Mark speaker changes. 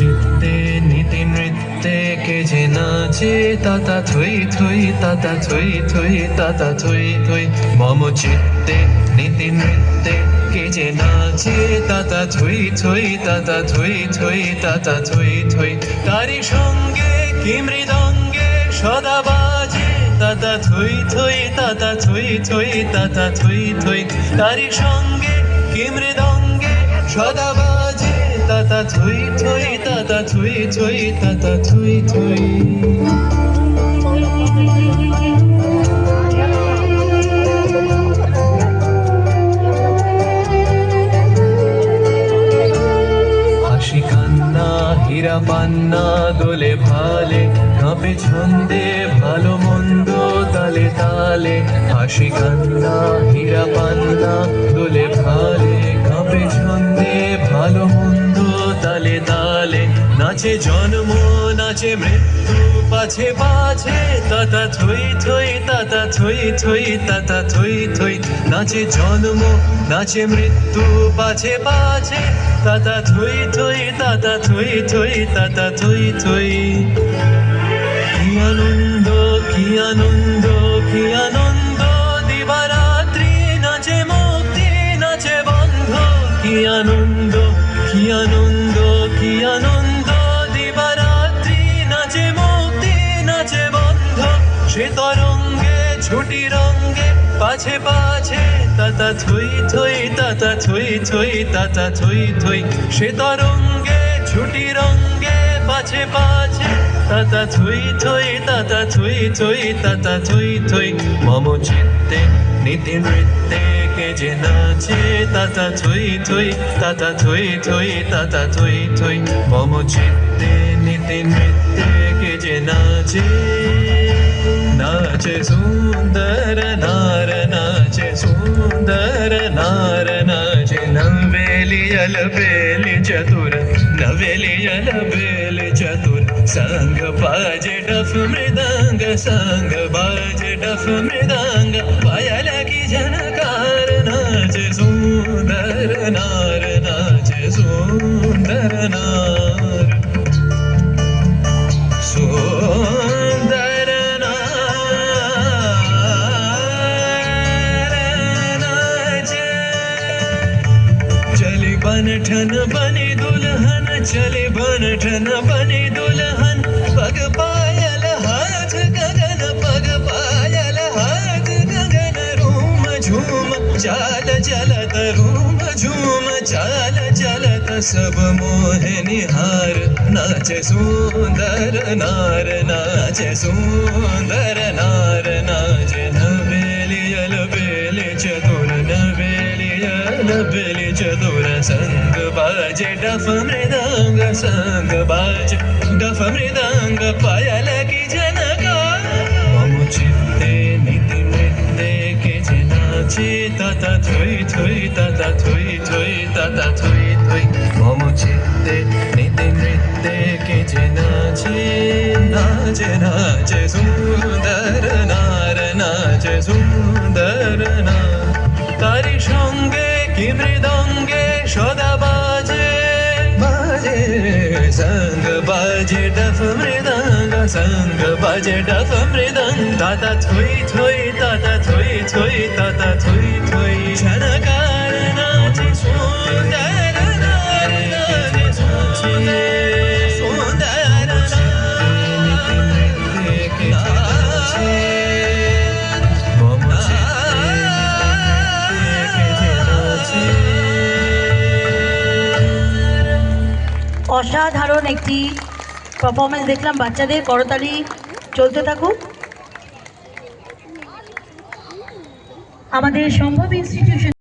Speaker 1: চিত্তে নীতি নৃত্যে কে যে নাচে তাতা থই থই তাতা থই থই তাতা থই থই। মম চিত্তে নীতি নৃত্যে কে যে নাচে তাতা থই থই তাতা থই থই তাতা থই থই। তারি সঙ্গে কি মৃদঙ্গে সদা বাজে তাতা থই থই তাতা থই থই তাতা থই থই। তারি সঙ্গে কি মৃদঙ্গে সদা বাজে তাতা থই থই তাতা থই থই তাতা থই থই। হাসি কান্না হীরা পান্না দোলে ভালে কাঁপে ছন্দে ভালো মন্দ তালে তালে। হাসি কান্না হীরা পান্না দোলে ভালে কাঁপে ছন্দে ভালো মন্দ তালে তালে। নাচে জন্ম নাচে মৃত্যু পাছে পাছে তাতা থই থই তাতা থই থই তাতা থই থই। নাচে জন্ম নাচে মৃত্যু পাছে পাছে তাতা থই থই তাতা থই থই তাতা থই থই। কি আনন্দ কি আনন্দ কি আনন্দ দিবারাত্রি নাচে মুক্তি নাচে বন্ধ। কি আনন্দ কি আনন্দ কি আনন্দ দিবারাত্রি নাচে মুক্তি নাচে বন্ধ। সে তরঙ্গে ছুটি রঙ্গে পাছে পাছে তাতা থই থই তাতা থই থই তাতা থই থই। সে তরঙ্গে ছুটি রঙ্গে পাছে পাছে তাতা থই থই তাতা থই থই তাতা থই থই। মম চিত্তে নীতি নৃত্যে কে যে নাচে তাতা থই থই তাতা থই থই তাতা থই থই। মম চিত্তে নীতি নৃত্যে কে যে নাচে নাচে সুন্দর নার নাচে সুন্দর नार नाचे नवेली अलबेली चतुर नवेली अलबेली चतुर। संग बाजे डफ मृदंग संग बाजे डफ मृदंग पायल की झनकार। नाचे सुंदर नार नाचे सुंदर नार सुंदर बनठन बनी दुल्हन चले बनठन बनी दुल्हन। पग पायल हाथ गगन पग पायल हाथ गगन। रूम झूम चाल चलत रूम झूम चाल चलत सब मोहे निहार। नाचे सुंदर नार नाचे सुंदर नार नाचे नवेली अलबेली चतुर नवेली अलबेली चतुर। संग बाजे डफ मृदंग संग बाजे डफ मृदंग पायल की झनकार। मम चित्ते नीति नृत्ये के जे नाचे ताता थोई थोई ताता थोई थोई ताता थोई थोई। मम चित्ते नीति नृत्ये के जे नाचे नाचे नाचे सुंदर नार नाचे सुंदर नार। तारी সঙ্গে কি মৃদঙ্গে সদা বাজে বাজে संग बाजे डफ मृदंग संग बाजे डफ मृदंग। ताता थोई थोई ताता थोई थोई ताता थोई थोई। झनकार नाचे सुंदर नार नाचे सुंदर सुंदर
Speaker 2: অসাধারণ একটি পারফরমেন্স দেখলাম বাচ্চাদের। করতালি চলতে থাকুক। আমাদের সম্ভব ইনস্টিটিউশন